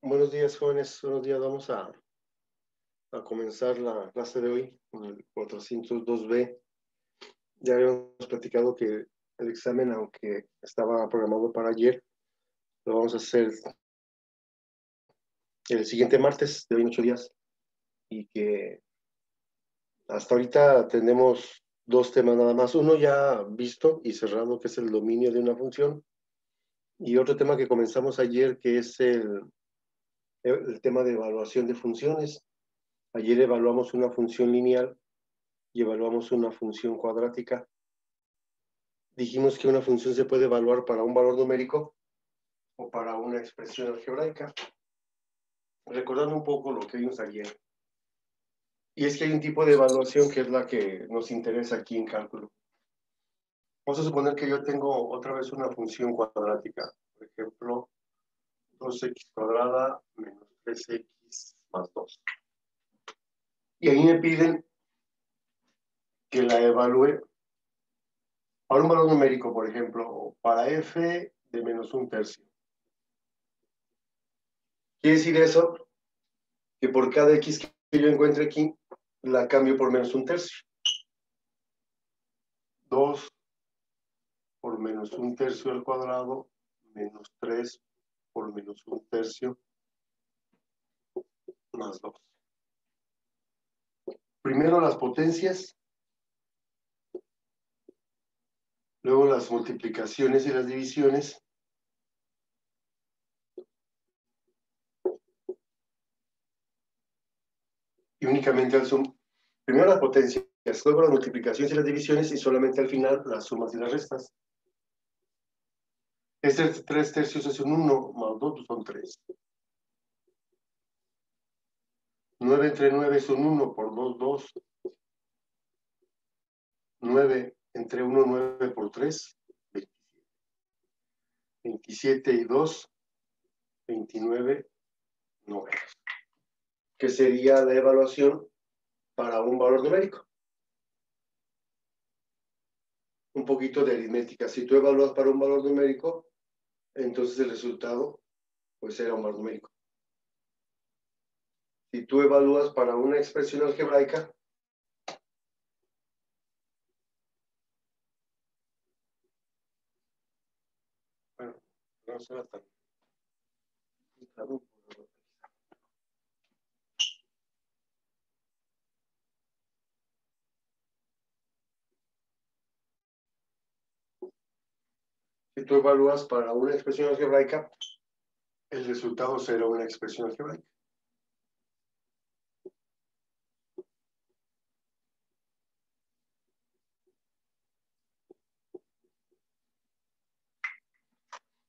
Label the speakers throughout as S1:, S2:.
S1: Buenos días, jóvenes. Buenos días. Vamos a comenzar la clase de hoy con el 402B. Ya habíamos platicado que el examen, aunque estaba programado para ayer, lo vamos a hacer el siguiente martes, de hoy en 8 días. Y que hasta ahorita tenemos dos temas nada más. Uno ya visto y cerrado, que es el dominio de una función. Y otro tema que comenzamos ayer, que es el tema de evaluación de funciones. Ayer evaluamos una función lineal y evaluamos una función cuadrática. Dijimos que una función se puede evaluar para un valor numérico o para una expresión algebraica. Recordando un poco lo que vimos ayer. Y es que hay un tipo de evaluación que es la que nos interesa aquí en cálculo. Vamos a suponer que yo tengo otra vez una función cuadrática. Por ejemplo, 2x cuadrada menos 3x más 2. Y ahí me piden que la evalúe para un valor numérico, por ejemplo, para f de menos 1/3. Quiere decir eso, que por cada x que yo encuentre aquí, la cambio por menos 1/3. 2 por menos 1/3 al cuadrado, menos 3 por menos 1/3 más 2. Primero las potencias, luego las multiplicaciones y las divisiones, y únicamente al sum. Primero las potencias, luego las multiplicaciones y las divisiones, y solamente al final las sumas y las restas. Este 3/3 es un 1, más 2 son 3. 9 entre 9 es un 1, por 2, 2. 9 entre 1, 9 por 3, 27. 27 y 2, 29, 9. Que sería la evaluación para un valor numérico. Un poquito de aritmética. Si tú evalúas para un valor numérico, entonces el resultado pues será un valor numérico. Si tú evalúas para una expresión algebraica, bueno, no será tan complicado. Si tú evalúas para una expresión algebraica, el resultado será una expresión algebraica.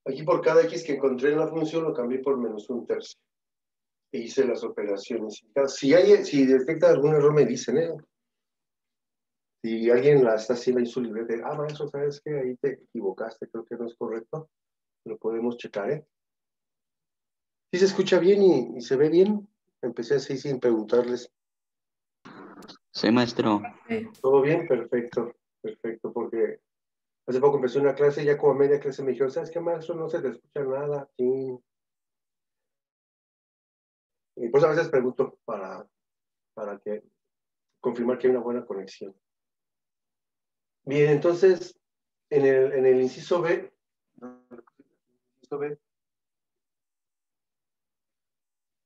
S1: Aquí por cada x que encontré en la función lo cambié por menos 1/3. E hice las operaciones. Si detecta algún error me dicen, Si alguien la está haciendo en su libreta, maestro, ¿sabes qué? Ahí te equivocaste, creo que no es correcto. Lo podemos checar, ¿Sí se escucha bien y se ve bien? Empecé así sin preguntarles.
S2: Sí, maestro.
S1: ¿Todo bien? Perfecto, perfecto, porque hace poco empecé una clase y ya como a media clase me dijeron, ¿sabes qué, maestro? No se te escucha nada. Sí. Y pues a veces pregunto para confirmar que hay una buena conexión. Bien, entonces, en el inciso B,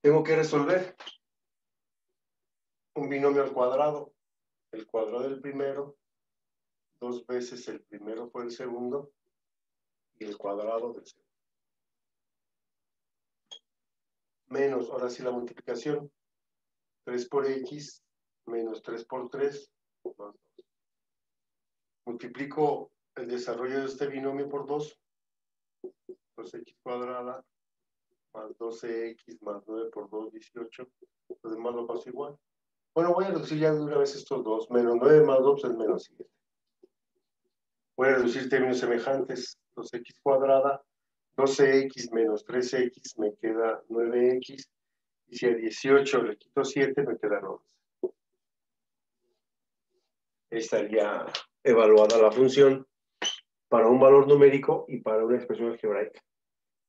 S1: tengo que resolver un binomio al cuadrado. El cuadrado del primero, 2 veces el primero por el segundo, y el cuadrado del segundo. Menos, ahora sí la multiplicación, 3 por x, menos 3 por 3, más 2. Multiplico el desarrollo de este binomio por 2, 2x cuadrada, más 12x más 9 por 2, 18. Lo demás lo paso igual. Bueno, voy a reducir ya de una vez estos dos. Menos 9 más 2 es menos 7. Voy a reducir términos semejantes. 2x cuadrada, 12x menos 3x me queda 9x. Y si a 18 le quito 7, me queda 11. Estaría evaluada la función para un valor numérico y para una expresión algebraica,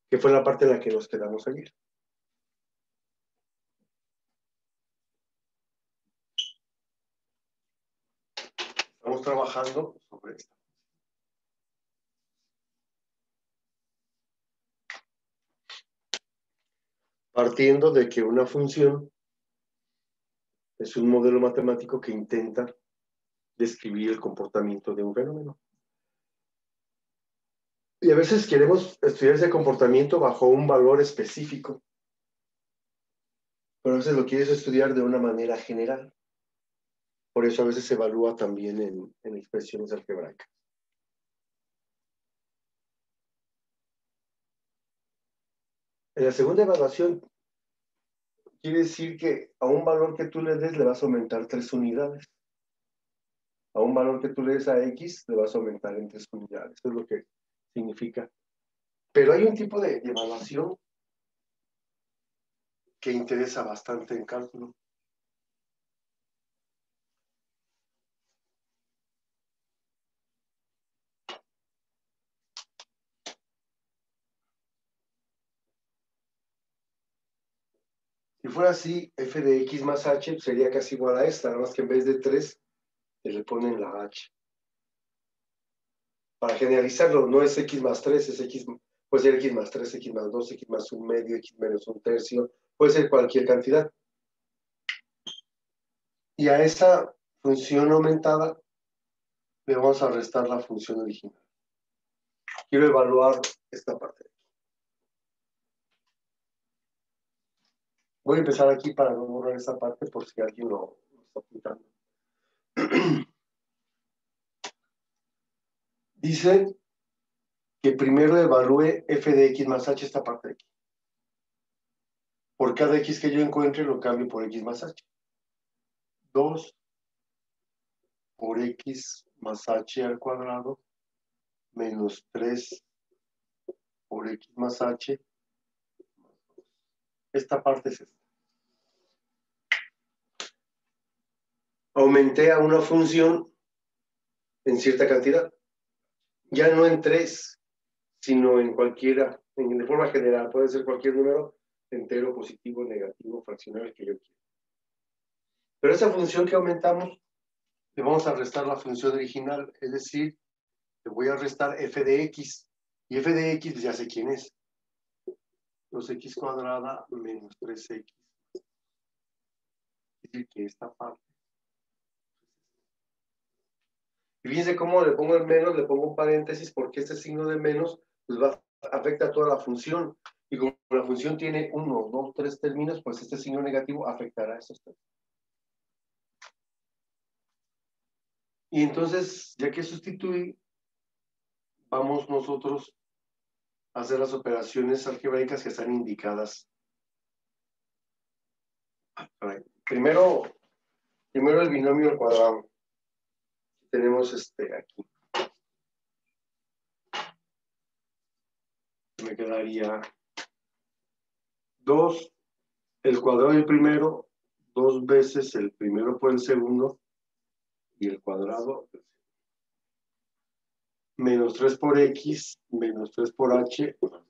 S1: que fue la parte en la que nos quedamos ayer. estamos trabajando sobre esto. Partiendo de que una función es un modelo matemático que intenta describir el comportamiento de un fenómeno. Y a veces queremos estudiar ese comportamiento bajo un valor específico, pero a veces lo quieres estudiar de una manera general. Por eso a veces se evalúa también en expresiones algebraicas. En la segunda evaluación, quiere decir que a un valor que tú le des le vas a aumentar 3 unidades. A un valor que tú le des a X le vas a aumentar en 3 unidades. Eso es lo que significa. Pero hay un tipo de evaluación que interesa bastante en cálculo. Si fuera así, f de x más h sería casi igual a esta, nada más que en vez de 3, le ponen la h. Para generalizarlo, no es x más 3, es x, puede ser x más 3, x más 2, x más 1 medio, x menos 1 tercio, puede ser cualquier cantidad. Y a esa función aumentada le vamos a restar la función original. Quiero evaluar esta parte. Voy a empezar aquí para no borrar esta parte por si alguien lo está apuntando. Dice que primero evalúe f de x más h esta parte de aquí. Por cada x que yo encuentre lo cambio por x más h. 2 por x más h al cuadrado menos 3 por x más h. Esta parte es esta. Aumenté a una función en cierta cantidad. Ya no en 3, sino en cualquiera, de forma general. Puede ser cualquier número entero, positivo, negativo, fraccional, que yo quiera. Pero esa función que aumentamos, le vamos a restar la función original, es decir, le voy a restar f de x. Y f de x ya sé quién es. 2x cuadrada menos 3x. Es decir, que esta parte. Y fíjense cómo le pongo el menos, le pongo un paréntesis, porque este signo de menos pues afecta a toda la función. Y como la función tiene 1, 2, 3 términos, pues este signo negativo afectará a esos términos. Y entonces, ya que sustituí, vamos nosotros a hacer las operaciones algebraicas que están indicadas. Primero el binomio al cuadrado. Tenemos aquí. Me quedaría 2, el cuadrado del primero, 2 veces el primero por el segundo, y el cuadrado menos 3 por x, menos 3 por h, más 2.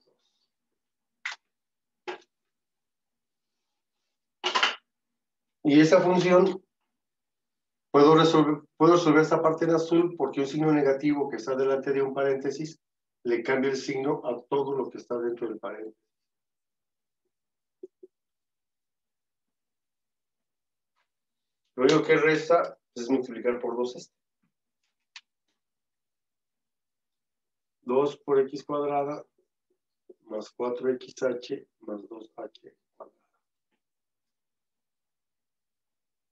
S1: Y esa función, puedo resolver esta parte en azul porque un signo negativo que está delante de un paréntesis le cambia el signo a todo lo que está dentro del paréntesis. Lo único que resta es multiplicar por 2 esto. 2 por x cuadrada más 4xh más 2h cuadrada.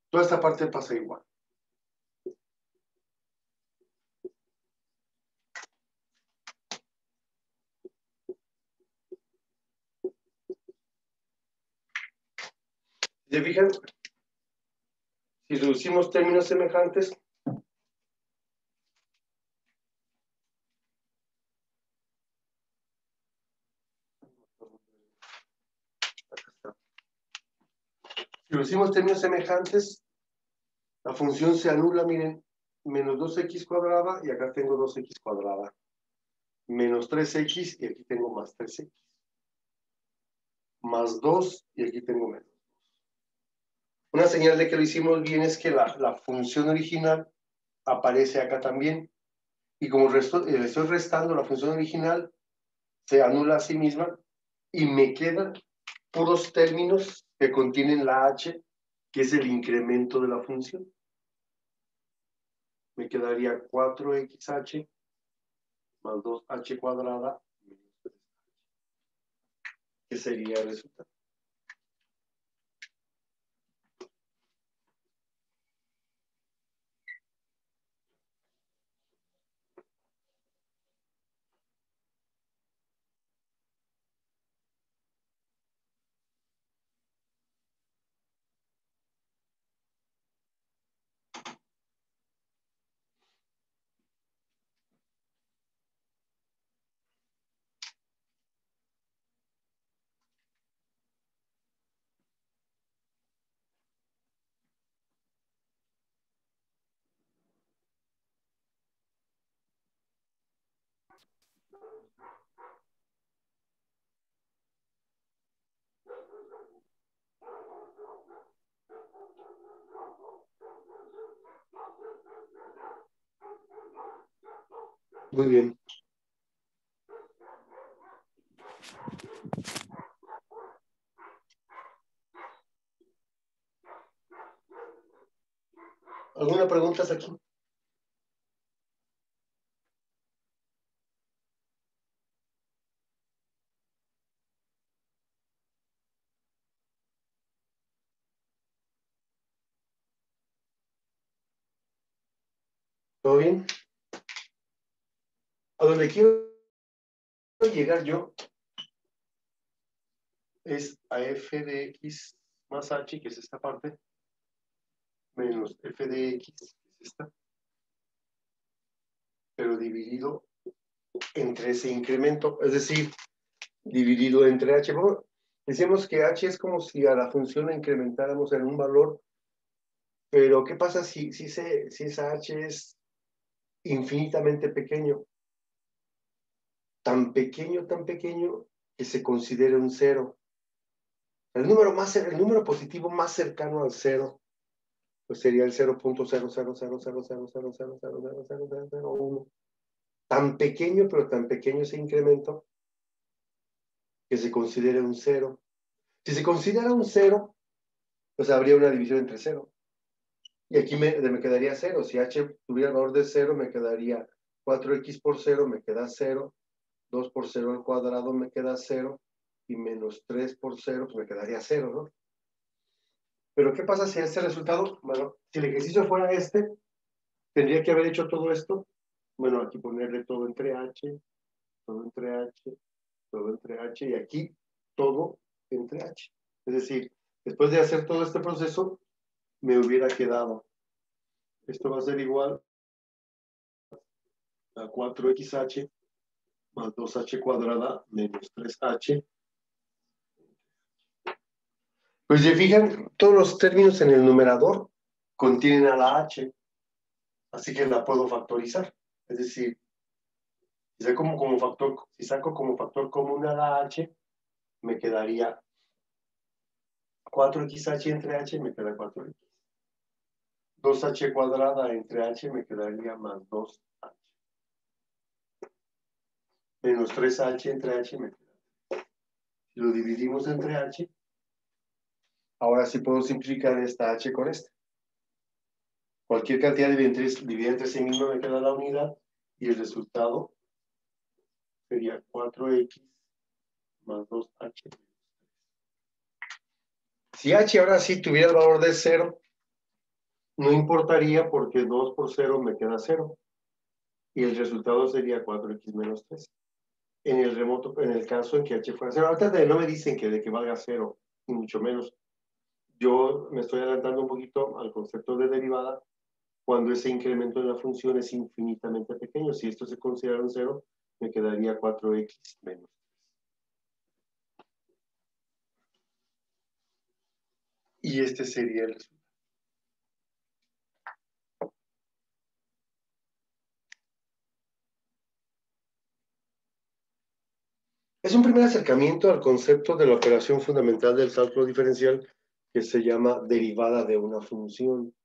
S1: Toda esta parte pasa igual. ¿Se fijan? Si reducimos términos semejantes, la función se anula, miren, menos 2x cuadrada, y acá tengo 2x cuadrada, menos 3x, y aquí tengo más 3x, más 2, y aquí tengo menos 2. Una señal de que lo hicimos bien es que la función original aparece acá también. Y como le estoy restando la función original, se anula a sí misma y me quedan puros términos que contienen la h, que es el incremento de la función. Me quedaría 4xh más 2h cuadrada, que sería el resultado. Muy bien. ¿Alguna pregunta hasta aquí? ¿Todo bien? A donde quiero llegar yo es a f de x más h, que es esta parte, menos f de x, que es esta, pero dividido entre ese incremento, es decir, dividido entre h. Bueno, decíamos que h es como si a la función la incrementáramos en un valor, pero ¿qué pasa si esa h es infinitamente pequeño? Tan pequeño, que se considere un cero. El número positivo más cercano al cero, pues sería el 0.0000000000001. Tan pequeño, pero tan pequeño ese incremento, que se considere un cero. Si se considera un cero, pues habría una división entre cero. Y aquí me quedaría cero. Si h tuviera el valor de cero, me quedaría 4x por cero, me queda cero. 2 por 0 al cuadrado me queda 0, y menos 3 por 0, pues me quedaría 0, ¿no? Pero ¿qué pasa si este resultado, bueno, si el ejercicio fuera este, tendría que haber hecho todo esto, bueno, aquí ponerle todo entre h, todo entre h, todo entre h, y aquí todo entre h. Es decir, después de hacer todo este proceso, me hubiera quedado, esto va a ser igual a 4xh más 2h cuadrada menos 3h. Pues si fijan, todos los términos en el numerador contienen a la h, así que la puedo factorizar. Es decir, si saco como factor común a la h, me quedaría 4xh entre h, me queda 4x. 2h cuadrada entre h me quedaría más 2h. Menos 3h entre h me queda. Si lo dividimos entre h, ahora sí puedo simplificar esta h con esta. Cualquier cantidad dividida entre sí misma me queda la unidad, y el resultado sería 4x más 2h. Si h ahora sí tuviera el valor de 0, no importaría, porque 2 por 0 me queda 0. Y el resultado sería 4x menos 3. En el caso en que h fuera 0. Ahorita no me dicen de que valga 0, ni mucho menos. Yo me estoy adelantando un poquito al concepto de derivada cuando ese incremento de la función es infinitamente pequeño. Si esto se considera un 0, me quedaría 4x menos 3. Y este sería el resultado. Es un primer acercamiento al concepto de la operación fundamental del cálculo diferencial, que se llama derivada de una función.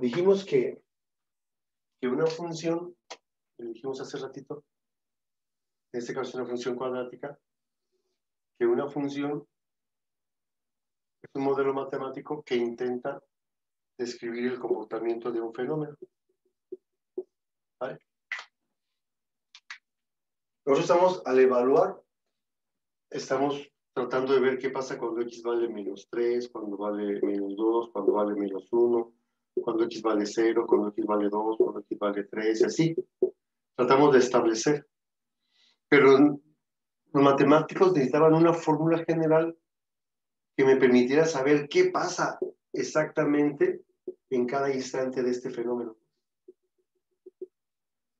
S1: Dijimos que que una función, lo dijimos hace ratito, en este caso es una función cuadrática, que una función es un modelo matemático que intenta describir el comportamiento de un fenómeno. ¿Vale? Nosotros estamos, al evaluar, estamos tratando de ver qué pasa cuando x vale -3, cuando vale -2, cuando vale -1, cuando x vale 0, cuando x vale 2, cuando x vale 3, y así. Tratamos de establecer. Pero los matemáticos necesitaban una fórmula general que me permitiera saber qué pasa exactamente en cada instante de este fenómeno.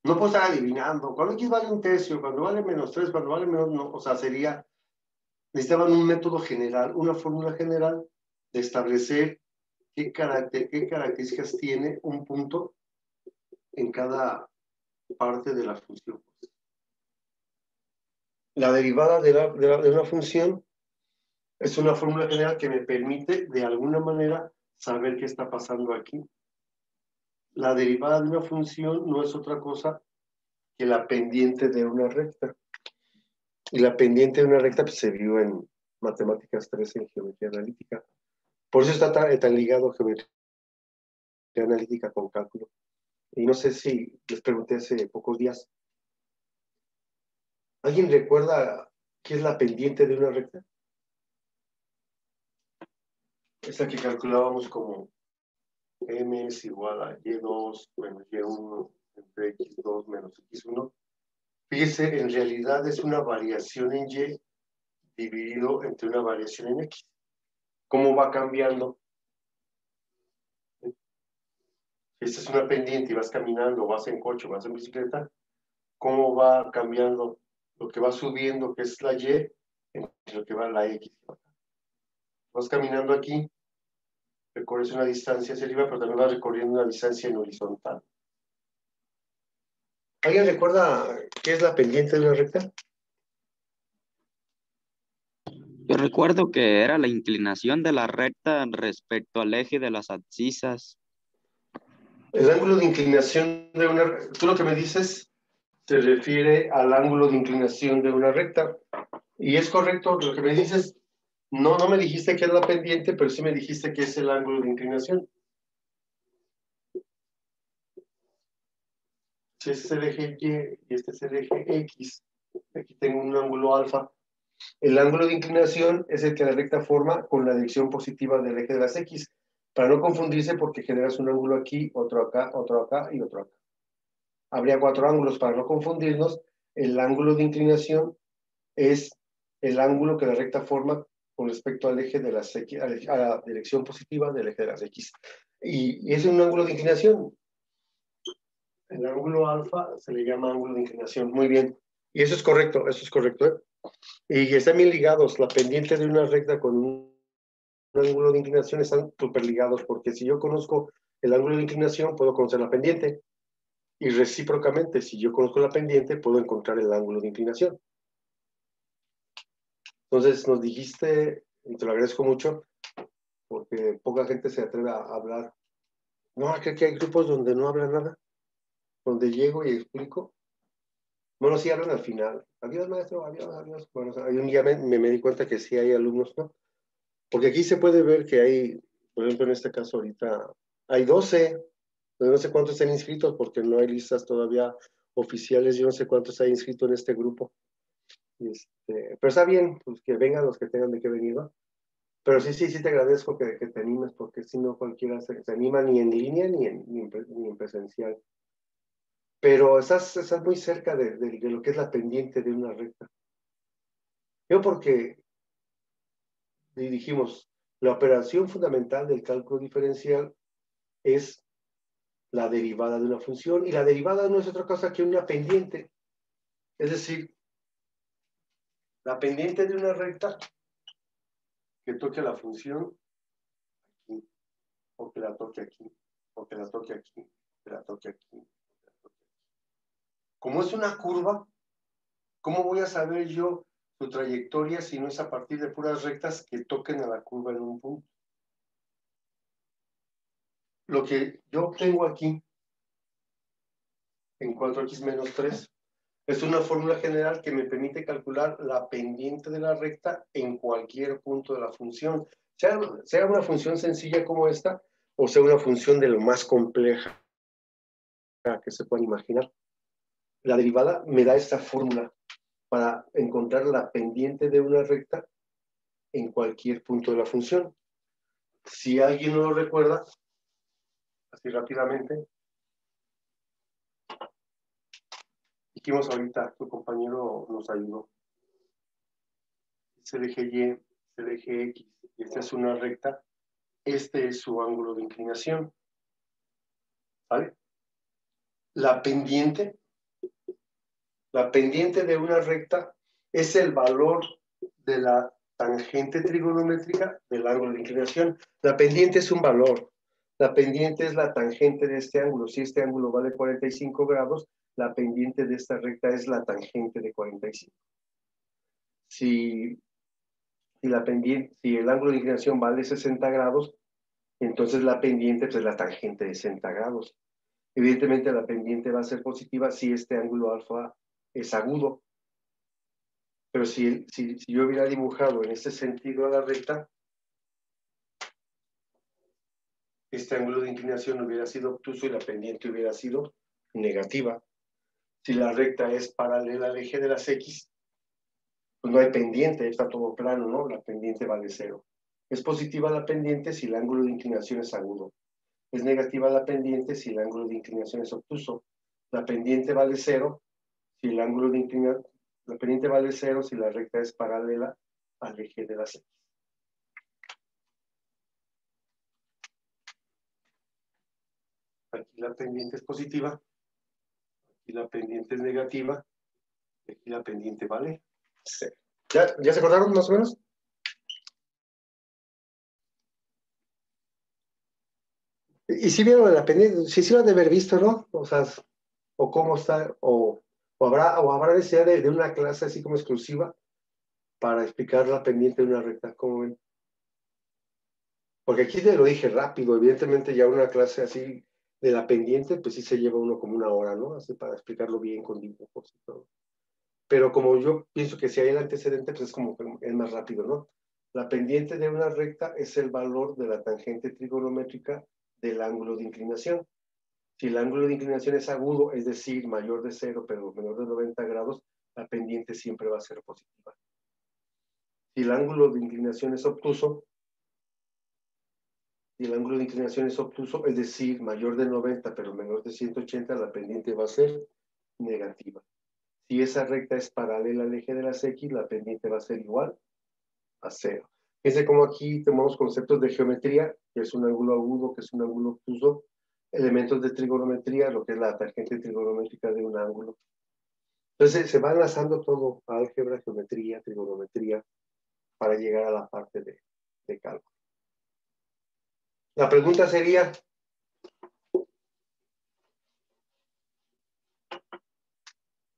S1: No puedo estar adivinando. Cuando x vale 1/3, cuando vale -3, cuando vale no, o sea, sería... Necesitaban un método general, una fórmula general de establecer qué características tiene un punto en cada parte de la función. La derivada de una función es una fórmula general que me permite de alguna manera saber qué está pasando aquí. La derivada de una función no es otra cosa que la pendiente de una recta. Y la pendiente de una recta pues, se vio en Matemáticas 3 en Geometría Analítica. Por eso está tan ligado Geometría Analítica con cálculo. Y no sé si les pregunté hace pocos días. ¿Alguien recuerda qué es la pendiente de una recta? Esa que calculábamos como m es igual a y2 menos y1 entre x2 menos x1. Fíjese, en realidad es una variación en y dividido entre una variación en x. ¿Cómo va cambiando? Esta es una pendiente y vas caminando, vas en coche, vas en bicicleta. ¿Cómo va cambiando? Lo que va subiendo, que es la y, entre lo que va la x. Vas caminando aquí, recorres una distancia hacia arriba, pero también vas recorriendo una distancia en horizontal. ¿Alguien recuerda qué es la pendiente de una recta?
S2: Yo recuerdo que era la inclinación de la recta respecto al eje de las abscisas.
S1: El ángulo de inclinación de una recta, tú lo que me dices se refiere al ángulo de inclinación de una recta. Y es correcto, lo que me dices, no me dijiste que es la pendiente, pero sí me dijiste que es el ángulo de inclinación. Si este es el eje Y y este es el eje X, aquí tengo un ángulo alfa. El ángulo de inclinación es el que la recta forma con la dirección positiva del eje de las X, para no confundirse porque generas un ángulo aquí, otro acá y otro acá. Habría 4 ángulos para no confundirnos. El ángulo de inclinación es el ángulo que la recta forma con respecto al eje de las X, a la dirección positiva del eje de las X. Y es un ángulo de inclinación. El ángulo alfa se le llama ángulo de inclinación. Muy bien. Y eso es correcto, ¿eh? Y están bien ligados. La pendiente de una recta con un ángulo de inclinación están súper ligados, porque si yo conozco el ángulo de inclinación, puedo conocer la pendiente. Y recíprocamente, si yo conozco la pendiente, puedo encontrar el ángulo de inclinación. Entonces, nos dijiste, y te lo agradezco mucho, porque poca gente se atreve a hablar. No, creo que hay grupos donde no hablan nada, donde llego y explico. Bueno, sí hablan al final. Adiós, maestro, adiós, adiós. Bueno, hay un día me di cuenta que sí hay alumnos, ¿no? Porque aquí se puede ver que hay, por ejemplo, en este caso ahorita, hay 12, pero no sé cuántos están inscritos porque no hay listas todavía oficiales, yo no sé cuántos hay inscritos en este grupo. Pero está bien, pues que vengan los que tengan de qué venir, ¿no? Pero sí te agradezco que te animes, porque si no cualquiera se anima ni en línea ni en presencial. Pero estás muy cerca de lo que es la pendiente de una recta. Yo porque dijimos, la operación fundamental del cálculo diferencial es la derivada de una función, y la derivada no es otra cosa que una pendiente. Es decir, la pendiente de una recta que toque la función aquí, o que la toque aquí, o que la toque aquí, que la toque aquí. Como es una curva, ¿cómo voy a saber yo su trayectoria si no es a partir de puras rectas que toquen a la curva en un punto? Lo que yo obtengo aquí en 4x menos 3. Es una fórmula general que me permite calcular la pendiente de la recta en cualquier punto de la función. Sea una función sencilla como esta, o sea una función de lo más compleja que se puedan imaginar. La derivada me da esta fórmula para encontrar la pendiente de una recta en cualquier punto de la función. Si alguien no lo recuerda, así rápidamente, dijimos ahorita, tu compañero nos ayudó. Es el eje Y, es el eje X, y esta es una recta, este es su ángulo de inclinación, ¿vale? La pendiente de una recta es el valor de la tangente trigonométrica del ángulo de inclinación. La pendiente es un valor. La pendiente es la tangente de este ángulo. Si este ángulo vale 45 grados, la pendiente de esta recta es la tangente de 45. Si el ángulo de inclinación vale 60 grados, entonces la pendiente pues, es la tangente de 60 grados. Evidentemente la pendiente va a ser positiva si este ángulo alfa es agudo. Pero si yo hubiera dibujado en este sentido a la recta, este ángulo de inclinación hubiera sido obtuso y la pendiente hubiera sido negativa. Si la recta es paralela al eje de las X, pues no hay pendiente, está todo plano, ¿no? La pendiente vale 0. Es positiva la pendiente si el ángulo de inclinación es agudo. Es negativa la pendiente si el ángulo de inclinación es obtuso. La pendiente vale 0 si el ángulo de inclinación, la pendiente vale 0 si la recta es paralela al eje de las X. Aquí la pendiente es positiva, aquí la pendiente es negativa, aquí la pendiente vale 0. ¿Ya se acordaron más o menos? Y si vieron la pendiente, si lo han de haber visto, ¿no? O sea, o cómo está, habrá necesidad de una clase así como exclusiva para explicar la pendiente de una recta, ¿cómo ven? Porque aquí te lo dije rápido, evidentemente ya una clase así de la pendiente, pues sí se lleva uno como una hora, ¿no? Así para explicarlo bien con dibujos y todo. Pero como yo pienso que si hay el antecedente, pues es como que es más rápido, ¿no? La pendiente de una recta es el valor de la tangente trigonométrica del ángulo de inclinación. Si el ángulo de inclinación es agudo, es decir, mayor de 0, pero menor de 90 grados, la pendiente siempre va a ser positiva. Si el ángulo de inclinación es obtuso, es decir, mayor de 90, pero menor de 180, la pendiente va a ser negativa. Si esa recta es paralela al eje de las X, la pendiente va a ser igual a 0. Fíjense cómo aquí tenemos conceptos de geometría, que es un ángulo agudo, que es un ángulo obtuso, elementos de trigonometría, lo que es la tangente trigonométrica de un ángulo. Entonces se va enlazando todo, álgebra, geometría, trigonometría, para llegar a la parte de cálculo. La pregunta sería,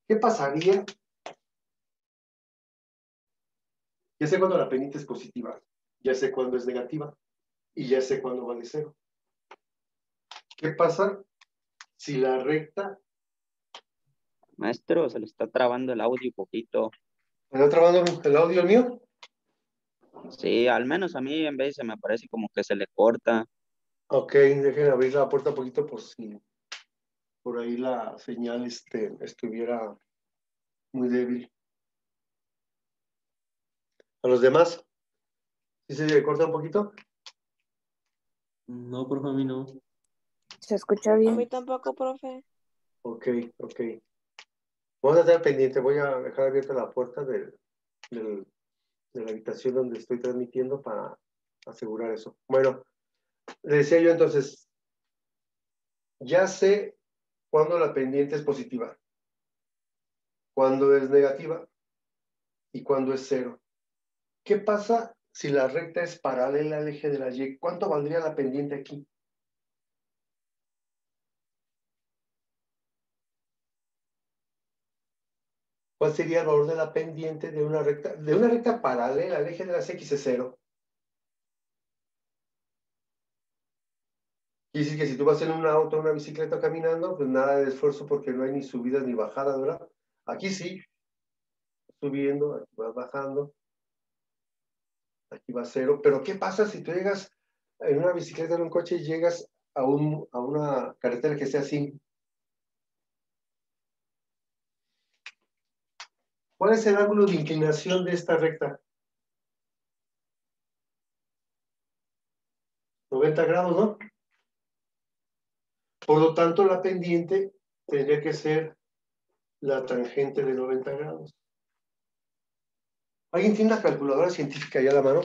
S1: ¿qué pasaría? Ya sé cuándo la pendiente es positiva, ya sé cuándo es negativa, y ya sé cuándo vale 0. ¿Qué pasa si la recta...
S2: Maestro, se le está trabando el audio un poquito.
S1: ¿Me está trabando el audio mío?
S2: Sí, al menos a mí en vez se me parece como que se le corta.
S1: Ok, dejen abrir la puerta un poquito por si por ahí la señal estuviera muy débil. ¿A los demás? ¿Sí se le corta un poquito?
S3: No, por mí no.
S4: ¿Se escucha
S5: A
S4: bien?
S5: mí tampoco, profe.
S1: Ok. Vamos a estar pendiente, voy a dejar abierta la puerta de la habitación donde estoy transmitiendo para asegurar eso. Bueno, le decía yo entonces, ya sé cuándo la pendiente es positiva, cuándo es negativa y cuándo es 0. ¿Qué pasa si la recta es paralela al eje de la Y? ¿Cuánto valdría la pendiente aquí? ¿Cuál sería el valor de la pendiente de una recta? De una recta paralela al eje de las X es 0. Quiere decir que si tú vas en un auto o una bicicleta caminando, pues nada de esfuerzo porque no hay ni subidas ni bajadas, ¿verdad? Aquí sí, subiendo, aquí vas bajando, aquí va cero. Pero ¿qué pasa si tú llegas en una bicicleta, en un coche, y llegas a una carretera que sea así? ¿Cuál es el ángulo de inclinación de esta recta? 90 grados, ¿no? Por lo tanto, la pendiente tendría que ser la tangente de 90 grados. ¿Alguien tiene una calculadora científica ya a la mano?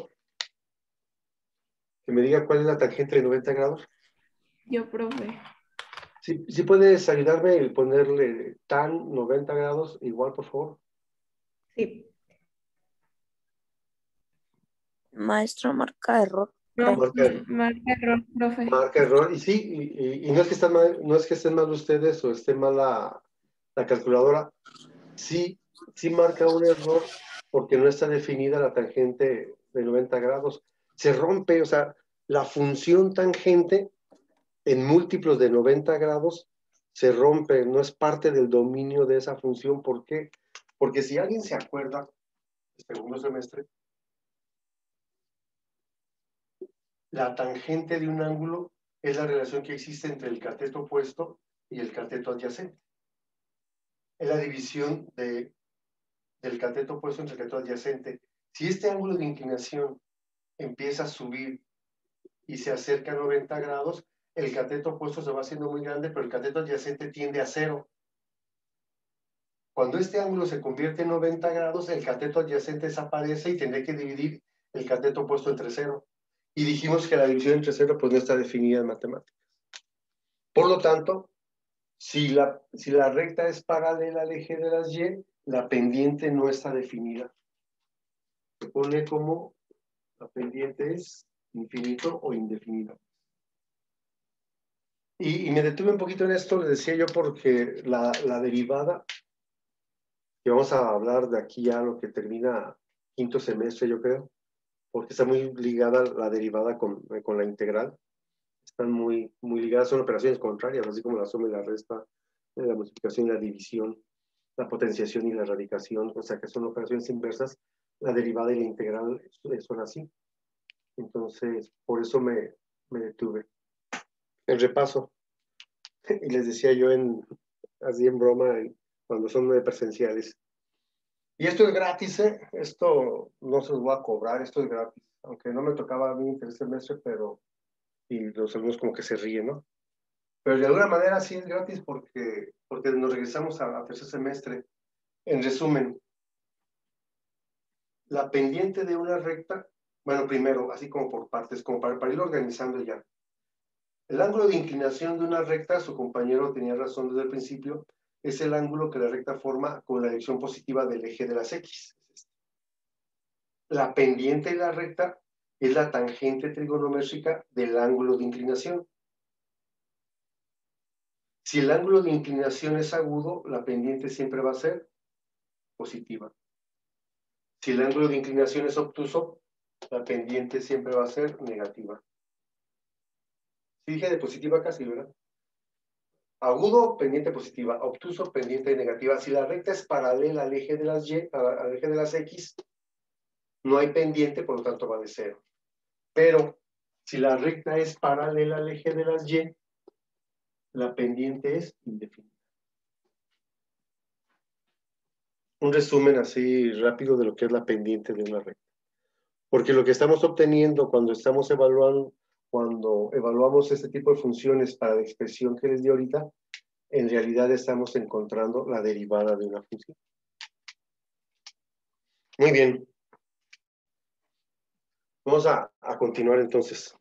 S1: Que me diga cuál es la tangente de 90 grados.
S3: Yo, profe.
S1: Si puedes ayudarme y ponerle tan 90 grados igual, por favor.
S3: Sí.
S4: Maestro, marca error.
S3: No,
S1: Marca,
S3: marca error, profe.
S1: marca error. Y sí, y no es que estén mal, no es que estén mal ustedes o esté mal la calculadora. Sí, sí marca un error porque no está definida la tangente de 90 grados. Se rompe, o sea, la función tangente en múltiplos de 90 grados se rompe, no es parte del dominio de esa función. ¿Por qué? Porque si alguien se acuerda, el segundo semestre, la tangente de un ángulo es la relación que existe entre el cateto opuesto y el cateto adyacente. Es la división del cateto opuesto entre el cateto adyacente. Si este ángulo de inclinación empieza a subir y se acerca a 90 grados, el cateto opuesto se va haciendo muy grande, pero el cateto adyacente tiende a cero. Cuando este ángulo se convierte en 90 grados, el cateto adyacente desaparece y tendré que dividir el cateto opuesto entre cero. Y dijimos que la división entre cero pues no está definida en matemáticas. Por lo tanto, si la recta es paralela al eje de las Y, la pendiente no está definida. Se pone como la pendiente es infinito o indefinido. Y me detuve un poquito en esto, les decía yo, porque la derivada, que vamos a hablar de aquí ya lo que termina quinto semestre, yo creo, porque está muy ligada la derivada con la integral. Están muy ligadas, son operaciones contrarias, así como la suma y la resta, la multiplicación y la división, la potenciación y la radicación, o sea que son operaciones inversas. La derivada y la integral son así. Entonces, por eso me detuve. El repaso. Y les decía yo así en broma, cuando son presenciales. Y esto es gratis, ¿eh? Esto no se los voy a cobrar, esto es gratis. Aunque no me tocaba a mí en tercer semestre, pero y los alumnos como que se ríen, ¿no? Pero de alguna manera sí es gratis porque nos regresamos a tercer semestre. En resumen, la pendiente de una recta, bueno, primero, así como por partes, como para ir organizando ya. El ángulo de inclinación de una recta, su compañero tenía razón desde el principio, es el ángulo que la recta forma con la dirección positiva del eje de las X. La pendiente de la recta es la tangente trigonométrica del ángulo de inclinación. Si el ángulo de inclinación es agudo, la pendiente siempre va a ser positiva. Si el ángulo de inclinación es obtuso, la pendiente siempre va a ser negativa. Sí dije de positiva casi, ¿verdad? Agudo, pendiente positiva. Obtuso, pendiente negativa. Si la recta es paralela al eje de las Y, al eje de las X, no hay pendiente, por lo tanto vale cero. Pero si la recta es paralela al eje de las Y, la pendiente es indefinida. Un resumen así rápido de lo que es la pendiente de una recta. Porque lo que estamos obteniendo cuando estamos evaluando, cuando evaluamos este tipo de funciones para la expresión que les di ahorita, en realidad estamos encontrando la derivada de una función. Muy bien. Vamos a continuar entonces.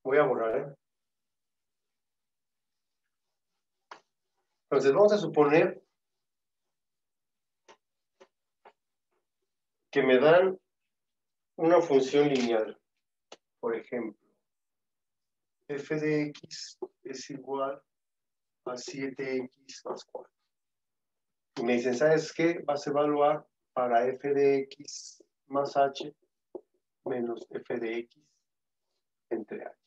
S1: Voy a borrar, ¿eh? Entonces vamos a suponer que me dan una función lineal. Por ejemplo, f de x es igual a 7x más 4. Y me dicen, ¿sabes qué? Vas a evaluar para f de x más h menos f de x entre h.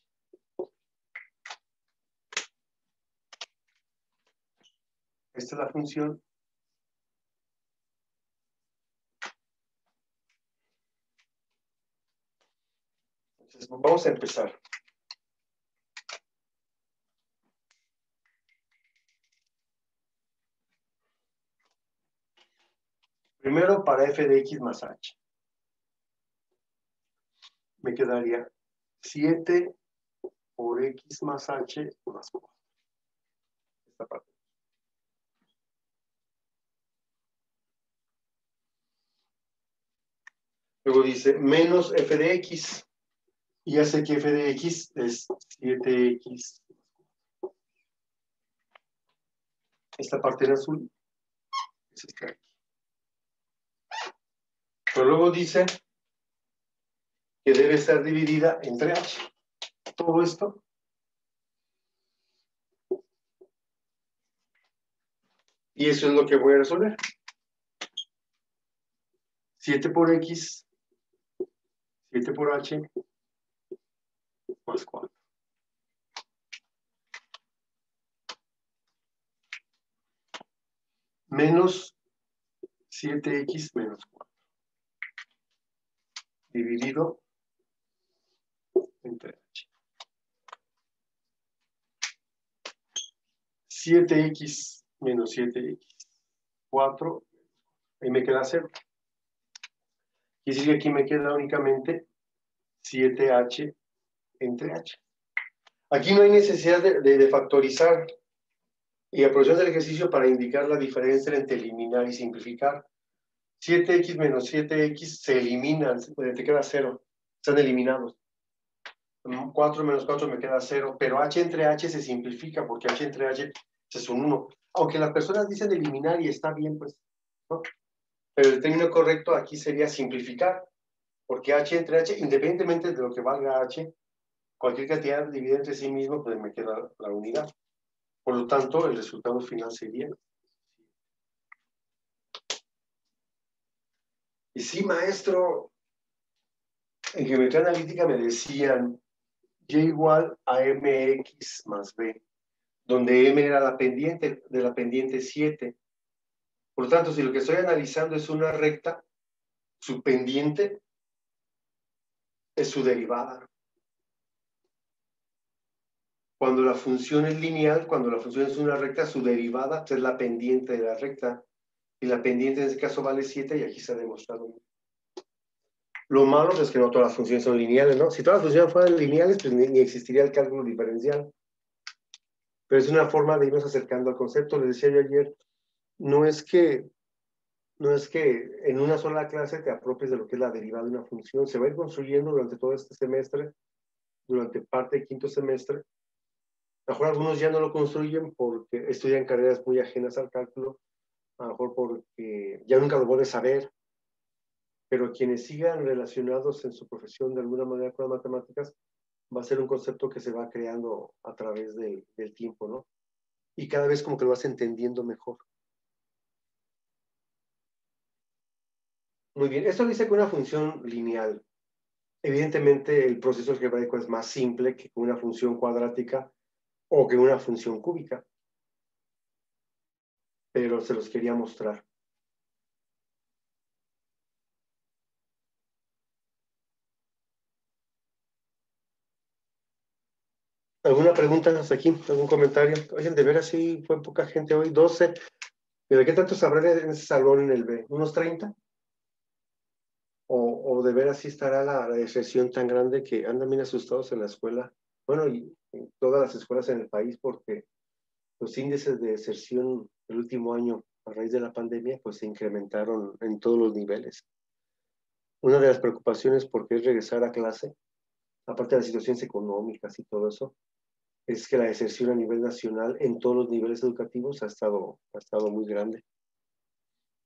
S1: Esta es la función. Entonces, vamos a empezar. Primero para f de x más h. Me quedaría 7 por x más h más 4. Esta parte. Luego dice menos f de x. Y ya sé que f de x es 7x. Esta parte en azul es esta de aquí. Pero luego dice que debe estar dividida entre h. Todo esto y eso es lo que voy a resolver. 7 por x, 7 por h, más 4. Menos 7x menos 4. Dividido entre h. 7x menos 7x, 4, ahí me queda 0. Quiere decir que aquí me queda únicamente 7h entre h. Aquí no hay necesidad de factorizar. Y aprovechamos el ejercicio para indicar la diferencia entre eliminar y simplificar. 7x menos 7x se eliminan, te queda 0. Están eliminados. 4 menos 4 me queda 0, pero h entre h se simplifica porque h entre h es un 1. Aunque las personas dicen eliminar y está bien, pues, ¿no? Pero el término correcto aquí sería simplificar, porque h entre h, independientemente de lo que valga h, cualquier cantidad dividida entre sí mismo, pues me queda la unidad. Por lo tanto, el resultado final sería. Y sí, maestro, en geometría analítica me decían y igual a mx más b, donde m era la pendiente de la pendiente 7. Por lo tanto, si lo que estoy analizando es una recta, su pendiente es su derivada. Cuando la función es lineal, cuando la función es una recta, su derivada es la pendiente de la recta. Y la pendiente en este caso vale 7 y aquí se ha demostrado. Lo malo es que no todas las funciones son lineales, ¿no? Si todas las funciones fueran lineales, pues ni existiría el cálculo diferencial. Pero es una forma de irnos acercando al concepto. Les decía yo ayer, no es que en una sola clase te apropies de lo que es la derivada de una función. Se va a ir construyendo durante todo este semestre, durante parte del quinto semestre. A lo mejor algunos ya no lo construyen porque estudian carreras muy ajenas al cálculo, a lo mejor porque ya nunca lo vuelves a ver, pero quienes sigan relacionados en su profesión de alguna manera con las matemáticas, va a ser un concepto que se va creando a través del tiempo, ¿no? Y cada vez como que lo vas entendiendo mejor. Muy bien, esto dice que una función lineal. Evidentemente el proceso algebraico es más simple que una función cuadrática o que una función cúbica. Pero se los quería mostrar. ¿Alguna pregunta hasta aquí? ¿Algún comentario? Oigan, de veras sí fue poca gente hoy, 12. ¿De qué tanto sabrán en ese salón en el B? ¿Unos 30? ¿O de veras sí estará la deserción tan grande que andan bien asustados en la escuela? Bueno, y en todas las escuelas en el país, porque los índices de deserción el último año, a raíz de la pandemia, pues se incrementaron en todos los niveles. Una de las preocupaciones porque es regresar a clase, aparte de las situaciones económicas y todo eso, es que la deserción a nivel nacional en todos los niveles educativos ha estado muy grande.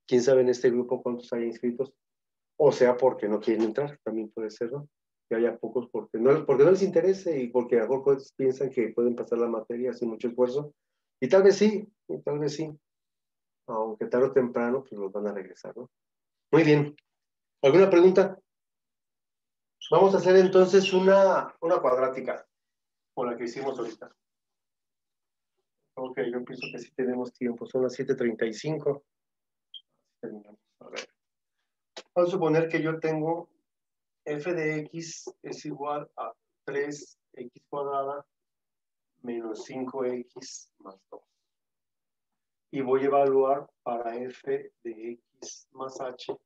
S1: ¿Quién sabe en este grupo cuántos hay inscritos? O sea, porque no quieren entrar, también puede ser, ¿no? Que haya pocos porque no les interese y porque a lo mejor pues, piensan que pueden pasar la materia sin mucho esfuerzo. Y tal vez sí, aunque tarde o temprano pues los van a regresar, ¿no? Muy bien. ¿Alguna pregunta? Vamos a hacer entonces una cuadrática, como la que hicimos ahorita. Ok, yo pienso que sí tenemos tiempo. Son las 7:35. Terminamos. A ver. Vamos a suponer que yo tengo f de x es igual a 3x cuadrada menos 5x más 2. Y voy a evaluar para f de x más h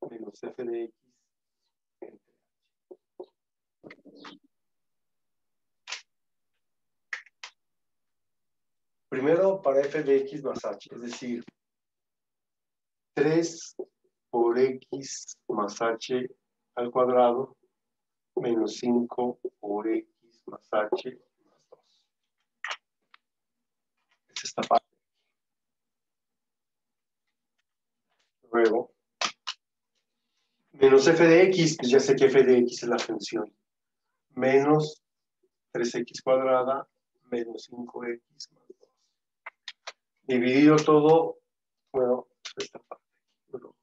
S1: menos f de x entre h. Primero para f de x más h, es decir, 3 por x más h al cuadrado menos 5 por x más h más 2. Es esta parte. Luego, menos f de x, pues ya sé que f de x es la función. Menos 3x cuadrada menos 5x más 2. Dividido todo, bueno, esta parte. Bueno,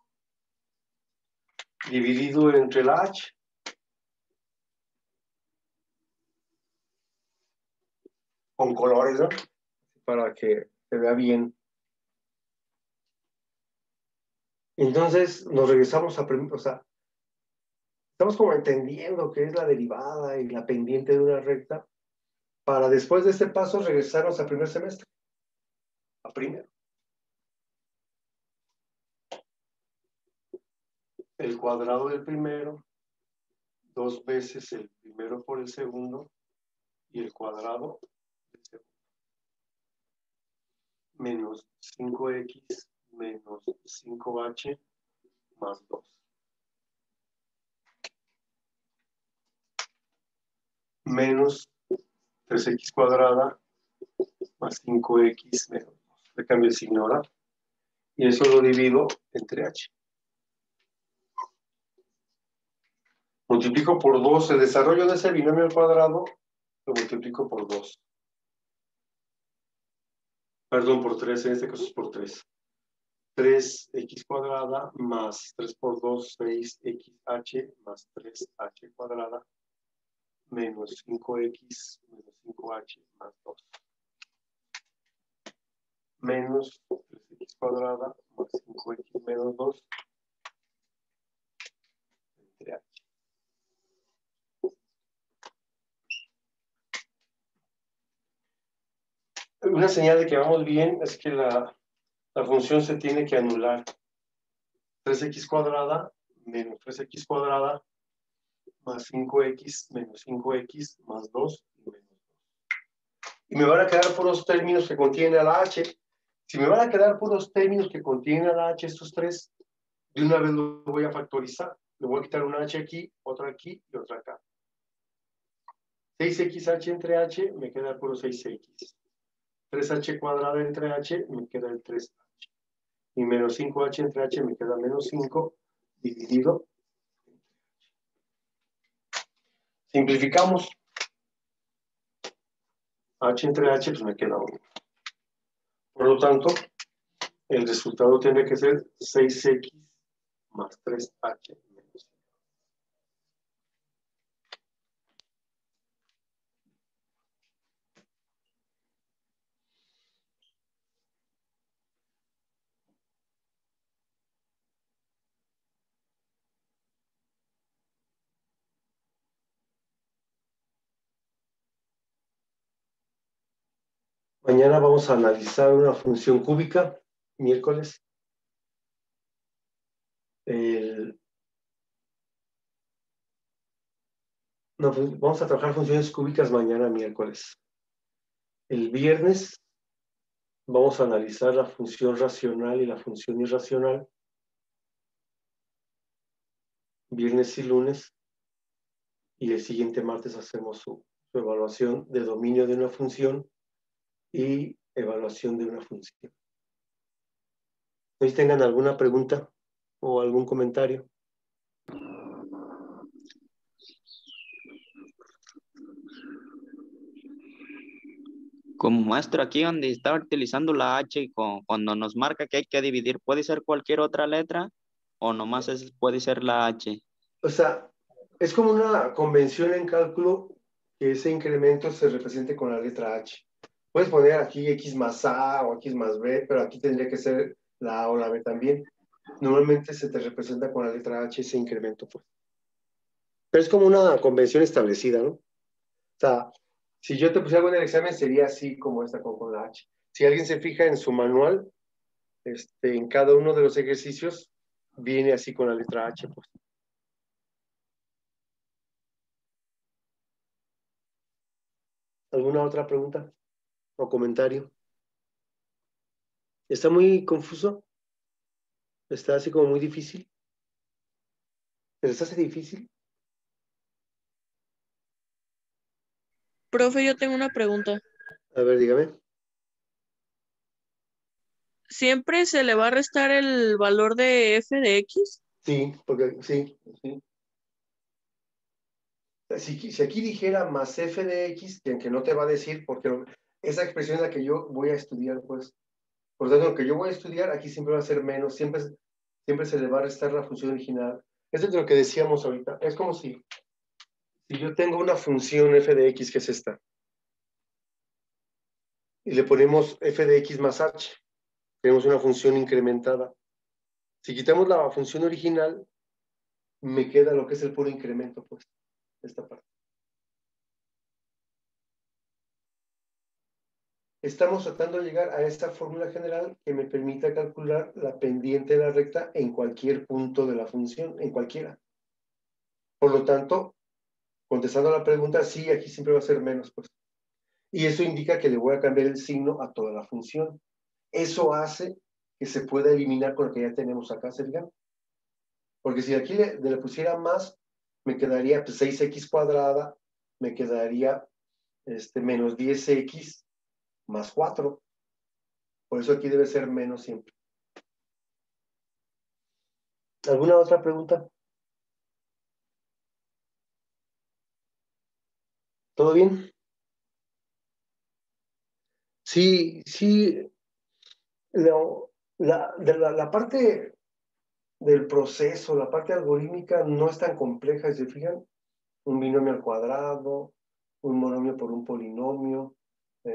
S1: dividido entre la h. Con colores, ¿no? Para que se vea bien. Entonces nos regresamos a, o sea, estamos como entendiendo qué es la derivada y la pendiente de una recta, para después de este paso regresarnos al primer semestre, a primero. El cuadrado del primero, 2 veces el primero por el segundo, y el cuadrado del segundo. Menos 5x menos 5h más 2. Menos 3x cuadrada más 5x menos 2. Le cambio el signo ahora. Y eso lo divido entre h. Multiplico por 2. El desarrollo de ese binomio al cuadrado lo multiplico por 2. Perdón, por 3. En este caso es por 3. 3x cuadrada más 3 por 2, 6xh más 3h cuadrada menos 5x menos 5h más 2. Menos 3x cuadrada más 5x menos 2 entre h. Una señal de que vamos bien es que la función se tiene que anular. 3x cuadrada menos 3x cuadrada más 5x menos 5x más 2 y menos 2. Y me van a quedar puros términos que contienen a la h. Si me van a quedar puros términos que contienen a la h, estos tres, de una vez lo voy a factorizar. Le voy a quitar una h aquí y otra acá. 6xh entre h me queda el puro 6x. 3h cuadrada entre h me queda el 3h. Y menos 5h entre h me queda menos 5 dividido. Simplificamos. H entre h pues me queda 1. Por lo tanto, el resultado tiene que ser 6x más 3h menos 5. Mañana vamos a analizar una función cúbica, miércoles. No, vamos a trabajar funciones cúbicas mañana, miércoles. El viernes vamos a analizar la función racional y la función irracional. Viernes y lunes. Y el siguiente martes hacemos su evaluación de dominio de una función y evaluación de una función. ¿Hoy tengan alguna pregunta o algún comentario?
S2: Como maestro, aquí donde está utilizando la H y cuando nos marca que hay que dividir, ¿puede ser cualquier otra letra? o nomás puede ser la H.
S1: O sea, es como una convención en cálculo que ese incremento se represente con la letra H. Puedes poner aquí X más A o X más B, pero aquí tendría que ser la A o la B también. Normalmente se te representa con la letra H ese incremento, pues. Pero es como una convención establecida, ¿no? O sea, si yo te pusiera algo en el examen, sería así como esta con la H. Si alguien se fija en su manual, en cada uno de los ejercicios, viene así con la letra H, pues. ¿Alguna otra pregunta o comentario? ¿Está muy confuso? ¿Está así como muy difícil? ¿Se les hace difícil?
S5: Profe, yo tengo una pregunta.
S1: A ver, dígame.
S5: ¿Siempre se le va a restar el valor de f de x?
S1: Sí, porque sí. Si aquí dijera más f de x, que no te va a decir, porque esa expresión es la que yo voy a estudiar, pues. Por lo tanto, lo que yo voy a estudiar aquí siempre va a ser menos, siempre se le va a restar la función original. Eso es lo que decíamos ahorita. Es como si yo tengo una función f de x, que es esta, y le ponemos f de x más h, tenemos una función incrementada. Si quitamos la función original, me queda lo que es el puro incremento, pues, esta parte. Estamos tratando de llegar a esta fórmula general que me permita calcular la pendiente de la recta en cualquier punto de la función, en cualquiera. Por lo tanto, contestando a la pregunta, sí, aquí siempre va a ser menos, pues. Y eso indica que le voy a cambiar el signo a toda la función. Eso hace que se pueda eliminar con lo que ya tenemos acá, ¿sería? Porque si aquí le pusiera más, me quedaría pues, 6x cuadrada, me quedaría menos 10x más 4. Por eso aquí debe ser menos siempre. ¿Alguna otra pregunta? ¿Todo bien? Sí, la parte del proceso, la parte algorítmica no es tan compleja, si se fijan. Un binomio al cuadrado, un monomio por un polinomio,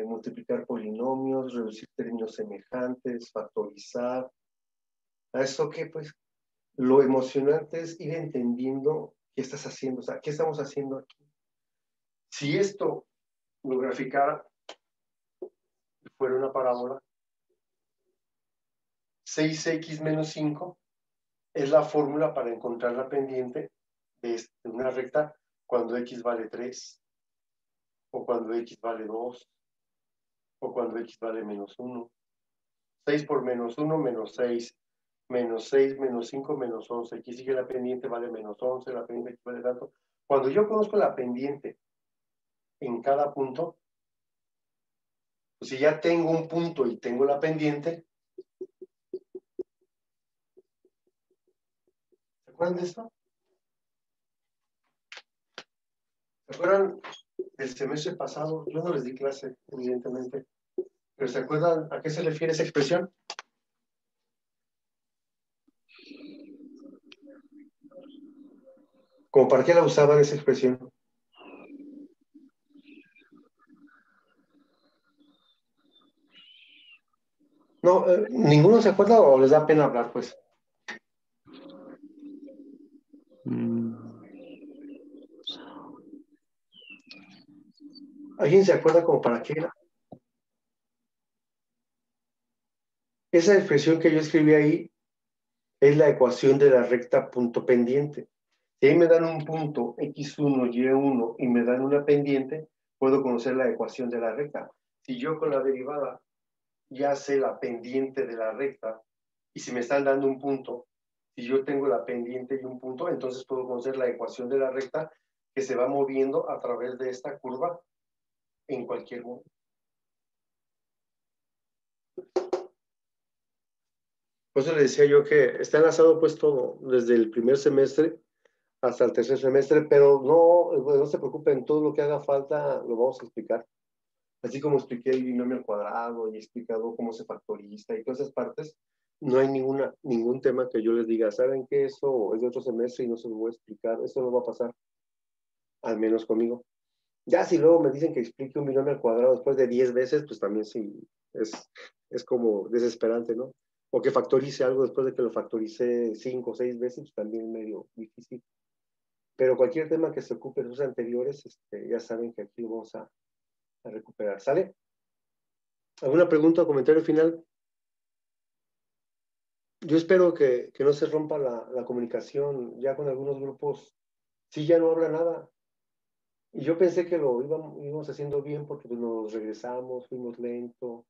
S1: multiplicar polinomios, reducir términos semejantes, factorizar. ¿A eso qué? Pues lo emocionante es ir entendiendo qué estás haciendo, o sea, qué estamos haciendo aquí. Si esto lo graficara, fuera una parábola, 6x menos 5 es la fórmula para encontrar la pendiente de una recta cuando x vale 3, o cuando x vale 2, o cuando x vale menos 1. 6 por menos 1, menos 6. Menos 6, menos 5, menos 11. Aquí sigue la pendiente, vale menos 11, la pendiente aquí vale tanto. Cuando yo conozco la pendiente en cada punto, pues si ya tengo un punto y tengo la pendiente, ¿se acuerdan de esto? ¿Se acuerdan del semestre pasado? Yo no les di clase, evidentemente, pero ¿se acuerdan a qué se refiere esa expresión? ¿Como para qué la usaban esa expresión? No, ¿ninguno se acuerda o les da pena hablar, pues? ¿Alguien se acuerda como para qué era? Esa expresión que yo escribí ahí es la ecuación de la recta punto pendiente. Si ahí me dan un punto x1, y1 y me dan una pendiente, puedo conocer la ecuación de la recta. Si yo con la derivada ya sé la pendiente de la recta, y si me están dando un punto, si yo tengo la pendiente y un punto, entonces puedo conocer la ecuación de la recta que se va moviendo a través de esta curva en cualquier momento. Por eso le decía yo que está enlazado pues todo, desde el primer semestre hasta el tercer semestre, pero no se preocupen, todo lo que haga falta lo vamos a explicar. Así como expliqué el binomio al cuadrado y he explicado cómo se factoriza y todas esas partes, No hay ningún tema que yo les diga, ¿saben qué? Eso es de otro semestre y no se los voy a explicar. Eso no va a pasar, al menos conmigo. Ya si luego me dicen que explique un binomio al cuadrado después de 10 veces, pues también sí, es como desesperante, ¿no? O que factorice algo después de que lo factorice 5 o 6 veces, pues también medio difícil. Pero cualquier tema que se ocupe de los anteriores, ya saben que aquí lo vamos a recuperar. ¿Sale? ¿Alguna pregunta o comentario final? Yo espero que no se rompa la comunicación. Ya con algunos grupos, sí, ya no habla nada. Y yo pensé que lo íbamos haciendo bien porque pues, nos regresamos, fuimos lento.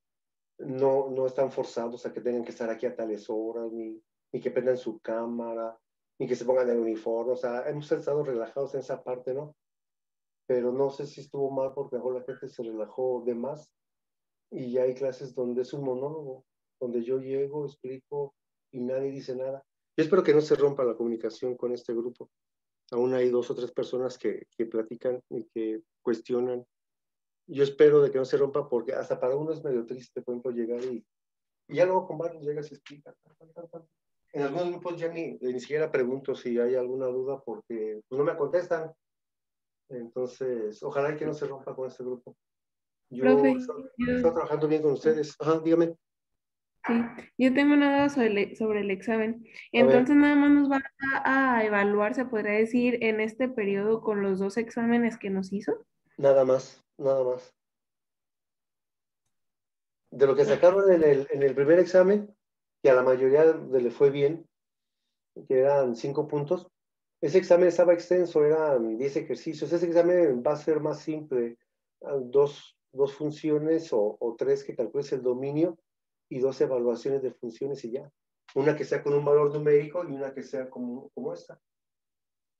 S1: No están forzados a que tengan que estar aquí a tales horas, ni que prendan su cámara, ni que se pongan el uniforme. O sea, hemos estado relajados en esa parte, ¿no? Pero no sé si estuvo mal porque mejor la gente se relajó de más. Y ya hay clases donde es un monólogo, donde yo llego, explico y nadie dice nada. Yo espero que no se rompa la comunicación con este grupo. Aún hay 2 o 3 personas que platican y que cuestionan. Yo espero de que no se rompa porque hasta para uno es medio triste, por ejemplo, llegar y ya luego con varios llegas y explica. En algunos grupos ya ni siquiera pregunto si hay alguna duda porque pues, no me contestan. Entonces, ojalá que no se rompa con este grupo. Yo
S3: Profe,
S1: estoy trabajando bien con ustedes. Ajá, dígame.
S3: sí, yo tengo una duda sobre el examen.
S1: A ver.
S3: Entonces, nada más nos van a evaluar, se podría decir, en este periodo con los 2 exámenes que nos hizo.
S1: Nada más, nada más. De lo que sacaron en el primer examen, que a la mayoría le fue bien, que eran 5 puntos, ese examen estaba extenso, eran 10 ejercicios. Ese examen va a ser más simple, dos funciones o 3 que calcules el dominio y 2 evaluaciones de funciones y ya. Una que sea con un valor numérico y una que sea como esta.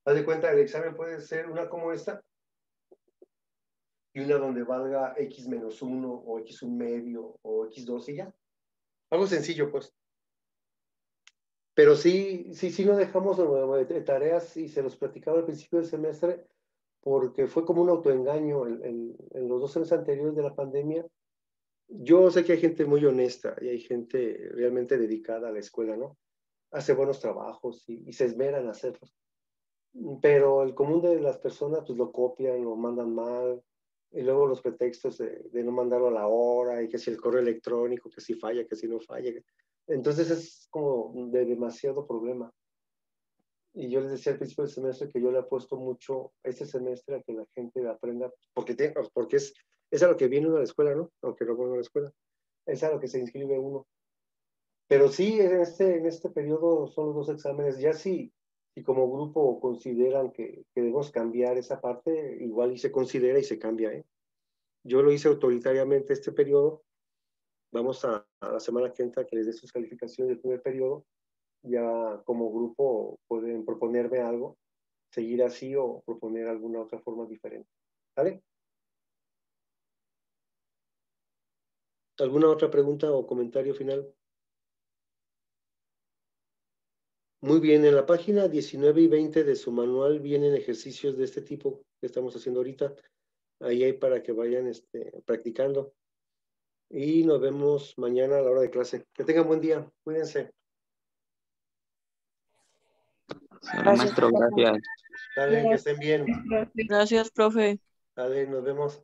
S1: Haz de cuenta, el examen puede ser una como esta y una donde valga x-1 o x1 medio o x2 y ya. Algo sencillo, pues. Pero sí no dejamos de tareas y se los platicaba al principio del semestre porque fue como un autoengaño en los 2 años anteriores de la pandemia. Yo sé que hay gente muy honesta y hay gente realmente dedicada a la escuela, ¿no? Hace buenos trabajos y se esmeran a hacerlos. Pero el común de las personas pues lo copian, lo mandan mal, y luego los pretextos de no mandarlo a la hora, y que si el correo electrónico, que si falla, que si no falla. Entonces es como de demasiado problema. Y yo les decía al principio del semestre que yo le apuesto mucho este semestre a que la gente aprenda, porque es a lo que viene uno a la escuela, ¿no? Aunque no vaya a la escuela, es a lo que se inscribe uno. Pero sí, en este periodo son los 2 exámenes. Ya si como grupo consideran que debemos cambiar esa parte, igual y se considera y se cambia, ¿eh? Yo lo hice autoritariamente este periodo. Vamos a la semana que entra que les dé sus calificaciones del primer periodo. Ya como grupo pueden proponerme algo, seguir así o proponer alguna otra forma diferente. ¿Vale? ¿Alguna otra pregunta o comentario final? Muy bien, en la página 19 y 20 de su manual vienen ejercicios de este tipo que estamos haciendo ahorita. Ahí hay para que vayan practicando. Y nos vemos mañana a la hora de clase. Que tengan buen día. Cuídense.
S2: Sale,
S4: Gracias,
S2: maestro,
S4: profe.
S2: gracias.
S1: Dale, que estén bien.
S5: Gracias, profe.
S1: Dale, nos vemos.